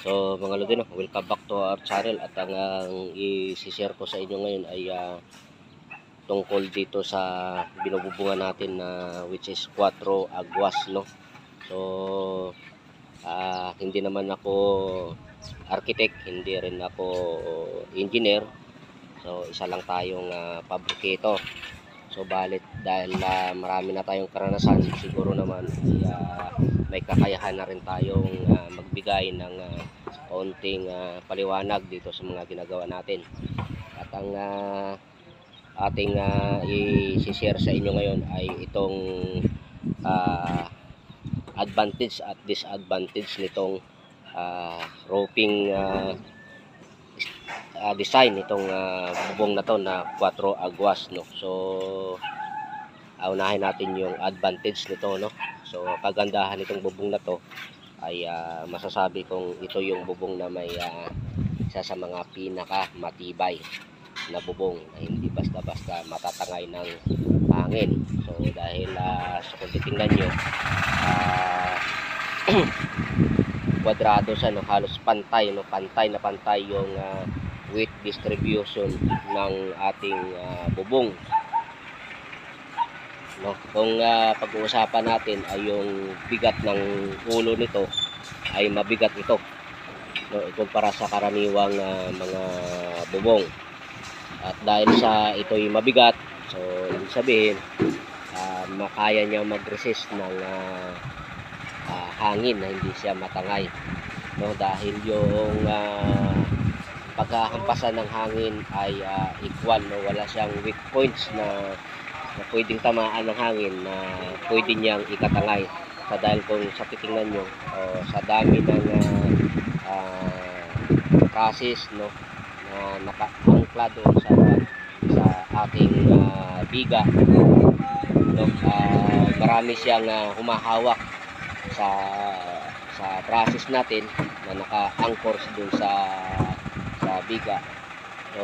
So mga Lodino, welcome back to our channel at ang i-share ko sa inyo ngayon ay tungkol dito sa binububungan natin na which is 4 Aguas, no. So hindi naman ako architect, hindi rin ako engineer. So isa lang tayong fabricator. So balit dahil marami na tayong karanasan, siguro naman may kakayahan na rin tayong magbigay ng kaunting paliwanag dito sa mga ginagawa natin. At ang ating i-share sa inyo ngayon ay itong advantage at disadvantage nitong roping design nitong bubong na to na 4 Aguas, no. So unahin natin yung advantage nito, no. So kagandahan nitong bubong na to ay masasabi kong ito yung bubong na may isa sa mga pinaka matibay na bubong na hindi basta-basta matatangay ng hangin. So dahil kung titingnan nyo, kwadrado siya, no, halos pantay, no, pantay na pantay yung weight distribution ng ating bubong, no. Kung pag-uusapan natin ay yung bigat ng ulo nito ay mabigat ito, no, ikumpara sa karaniwang mga bubong. At dahil sa ito'y mabigat, so ibig sabihin makaya niya mag-resist ng hangin na hindi siya matangay, no, dahil yung paghahampasan ng hangin ay equal, no, wala siyang weak points na pwedeng tamaan ng hangin na pwede niyang ikatangay. So dahil kung sa titingnan nyo sa dami ng process, no, na naka-angkla doon sa ating biga, no, marami siyang humahawak sa process natin na naka-anchor doon sa biga. So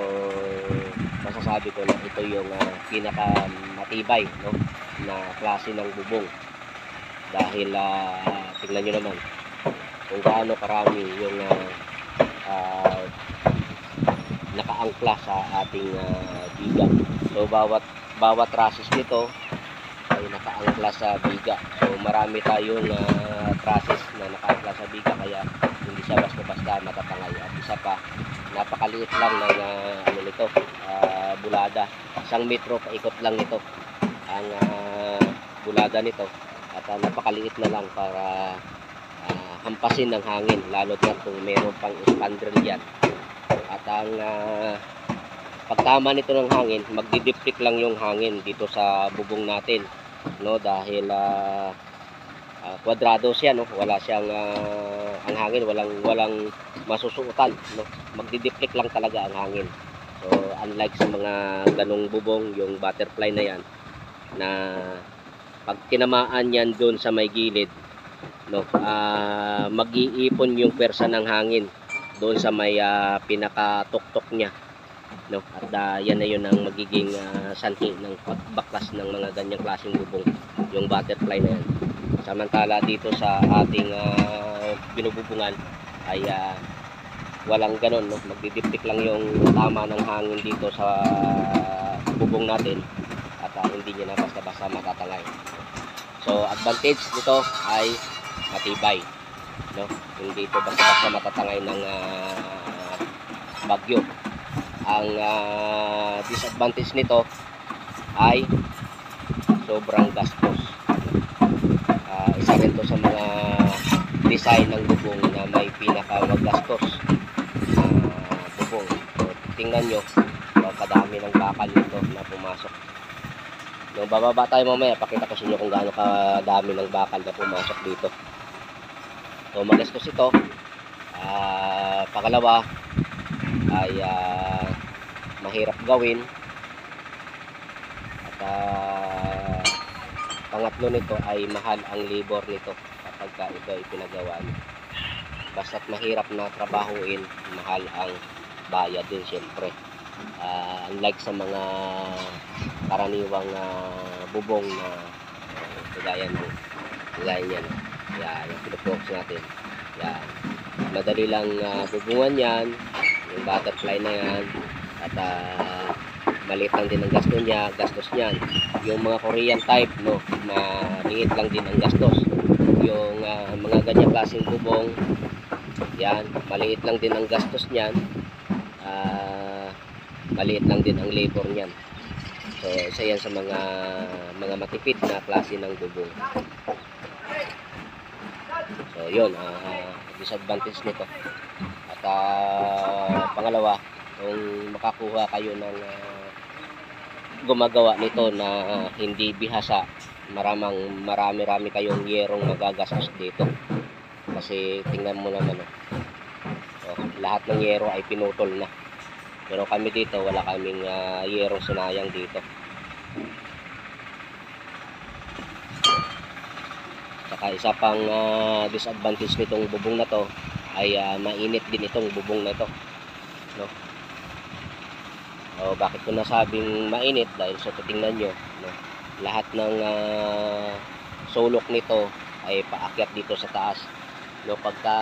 masasabi ko na ito yung pinaka matibay, no, na klase ng bubong dahil tingnan nyo naman kung gaano karami yung nakaangkla sa ating biga. So bawat process nito ay nakaangkla sa biga. So marami tayong process na nakaangkla sa biga, kaya hindi siya basta-basta matatangay. At isa pa, napakaliit lang ng ano nito, bulada. 1 metro paikot lang nito ang bulada nito, at napakaliit na lang para hampasin ng hangin, lalo na kung meron pang spandrel yan. At ang pagtama nito ng hangin, magdidiplik lang yung hangin dito sa bubong natin, no, dahil kwadrado siya, no, wala siyang ang hangin walang masusuotan, no, magdidiplik lang talaga ang hangin. So unlike sa mga ganong bubong, yung butterfly na yan, na pag tinamaan yan doon sa may gilid, no, mag-iipon yung pwersa ng hangin doon sa may pinakatuktok niya, no, at yan na yun ang magiging sanhi ng pagbaklas ng mga ganyang klaseng bubong, yung butterfly na yan. Samantala dito sa ating binububungan ay walang ganon, no, magdidiptik lang yung tama ng hangin dito sa bubong natin, at hindi niya na basta-basta matatangay. So advantage nito ay matibay, no, hindi ito basta-basta matatangay ng bagyo. Ang disadvantage nito ay sobrang gastos. Isa rin to sa mga design ng bubong na may pinaka-gastos bubong. So tingnan nyo, kadami ng bakal nito na pumasok. Nung bababa tayo mamaya, pakita ko sa inyo kung gaano kadami ng bakal na pumasok dito. So magastos ito. Pangalawa ay mahirap gawin, at pangatlo nito ay mahal ang labor nito kapag ito ay pinagawa nyo. Basta't mahirap na trabahuin, mahal ang bayad din siyempre. Unlike sa mga karaniwang bubong na kagaya niyan, yan, yung pinupox natin, yan, madali lang bubungan yan, yung butterfly na yan. At maliit lang din ang gastos niyan. Yung mga Korean type, no, maliit lang din ang gastos. Yung mga ganyang klaseng bubong, yan, maliit lang din ang gastos niyan. Maliit lang din ang labor niyan. So, isa yan sa mga matipid na klase ng bubong. So, yun, disadvantage nito. At pangalawa, kung makakuha kayo ng gumagawa nito na hindi bihasa, marami kayong yerong magagastos dito. Kasi tingnan mo naman, lahat ng yero ay pinutol na. Pero kami dito, wala kaming yerong sinayang dito. Saka isa pang disadvantage nitong bubong na to ay mainit din itong bubong na to, no? Bakit ko nasabing mainit? Dahil sa tingnan nyo, no? Lahat ng sulok nito ay paakyat dito sa taas, no? Pagka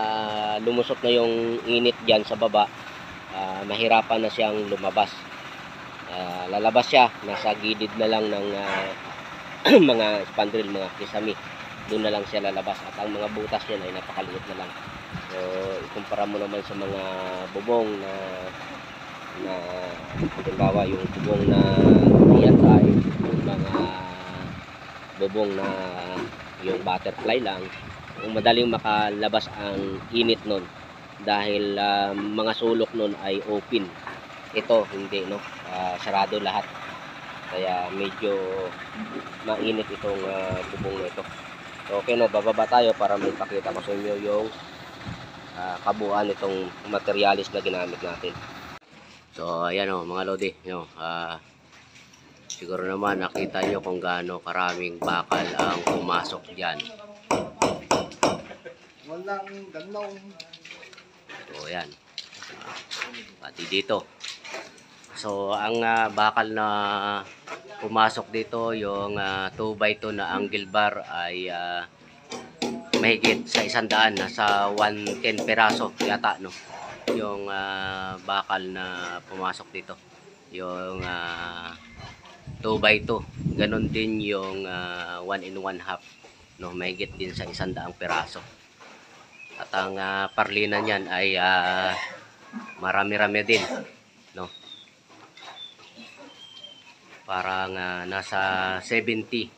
lumusot na yung init dyan sa baba, mahirapan na siyang lumabas. Lalabas siya, nasa gilid na lang ng mga spandrel, mga kisame. Doon na lang siya lalabas at ang mga butas niyan ay napakaliit na lang. So ikumpara mo naman sa mga bubong na halimbawa yung bubong na TSI, yung mga bubong na yung butterfly lang, kung madaling makalabas ang init nun dahil mga sulok nun ay open. Ito hindi, no, sarado lahat, kaya medyo mainit itong bubong na ito. So, okay, no, bababa tayo para may pakita ko sa inyo yung kabuuan itong materialis na ginamit natin. So, ayan o mga lodi, siguro naman nakita nyo kung gaano karaming bakal ang pumasok dyan. Walang ganaw. So, ayan, pati dito. So, ang bakal na pumasok dito, yung 2x2 na angle bar ay mahigit sa 100, nasa 110 peraso yata, no, yung bakal na pumasok dito. Yung 2x2, ganon din yung 1 and 1/2, no, mahigit din sa 100 peraso. At ang parlina niyan ay marami-rami din, no. Parang nasa 70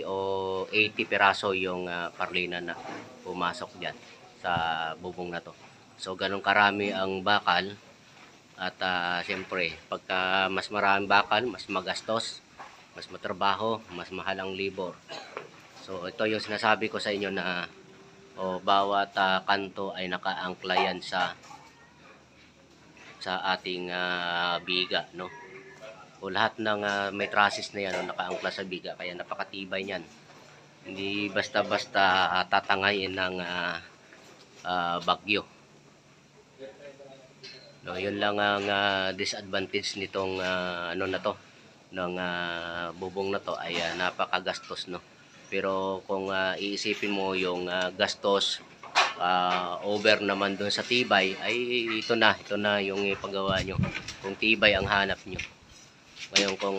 o 80 peraso yung parlina na pumasok dyan sa bubong na to. So ganun karami ang bakal. At siyempre pagka mas maraming bakal, mas magastos, mas matrabaho, mas mahal ang labor. So ito yung sinasabi ko sa inyo na bawat kanto ay nakaangkla yan sa ating biga, no. O lahat ng may trusses na yan, nakaangkla sa biga, kaya napakatibay niyan. Hindi basta-basta tatangayin ng bagyo. No, yun lang ang disadvantage nitong ano na to, ng bubong na to, ay napakagastos, no. Pero kung iisipin mo yung gastos over naman dun sa tibay, ay ito na yung ipagawa nyo kung tibay ang hanap nyo. Ngayon kung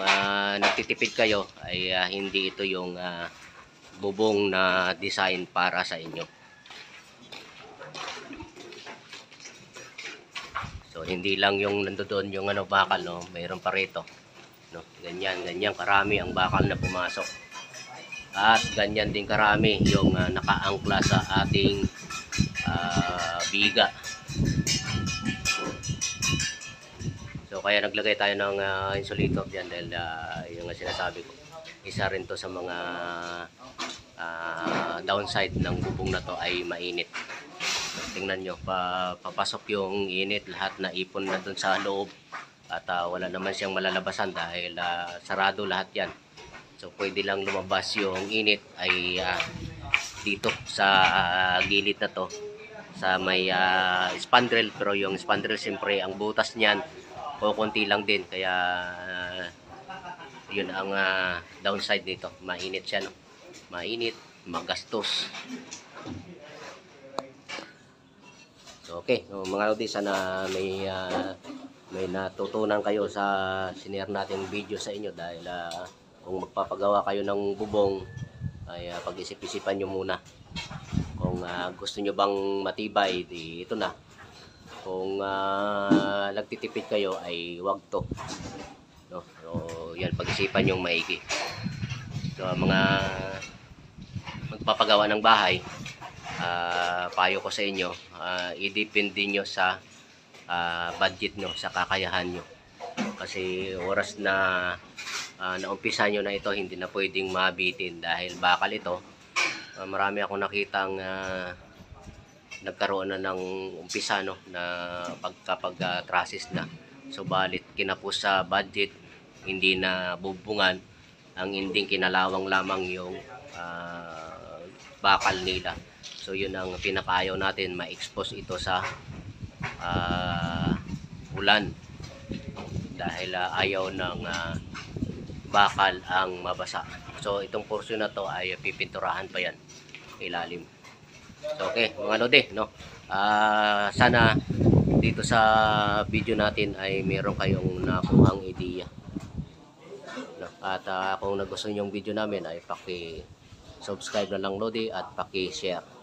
nagtitipid kayo, ay hindi ito yung bubong na design para sa inyo. So hindi lang yung nandoon yung bakal, no, mayroon pa rito, no, ganyan karami ang bakal na pumasok. At ganyan din karami yung nakaangkla sa ating biga. So kaya naglagay tayo ng insulator diyan dahil yung sinasabi ko, isa rin to sa mga downside ng bubong na to ay mainit. So, tingnan nyo, papasok yung init, lahat na ipon na dun sa loob at wala naman siyang malalabasan dahil sarado lahat yan. So pwede lang lumabas yung init ay dito sa gilid na to, sa may spandrel. Pero yung spandrel siyempre ang butas niyan o konti lang din, kaya yun ang downside nito. Mainit siya, no? Mainit, magastos. Okay, so, mga lodi, sana may natutunan kayo sa sinare nating video sa inyo dahil kung magpapagawa kayo ng bubong ay pag-isip-isipan nyo muna. Kung gusto nyo bang matibay, di ito na. Kung nagtitipid kayo ay wag to. No? So, yan, pag-isipan nyo maigi. So, mga magpapagawa ng bahay, payo ko sa inyo, idepende nyo sa budget nyo, sa kakayahan nyo. Kasi oras na naumpisa nyo na ito, hindi na pwedeng mabitin dahil bakal ito. Marami akong nakitang nagkaroon na ng umpisa, no, na kapag crisis na. Subalit kinapos sa budget, hindi na bubungan, ang ending kinalawang lamang yung bakal nila. So yun ang pinakaayaw natin, ma-expose ito sa ulan dahil ayaw ng bakal ang mabasa. So itong portion na to ay pipinturahan pa yan ilalim. So okay, mga lodi, no? Sana dito sa video natin ay meron kayong nakuhang ideya. No? At kung nagustuhan yung video namin ay paki-subscribe na lang lodi at paki-share.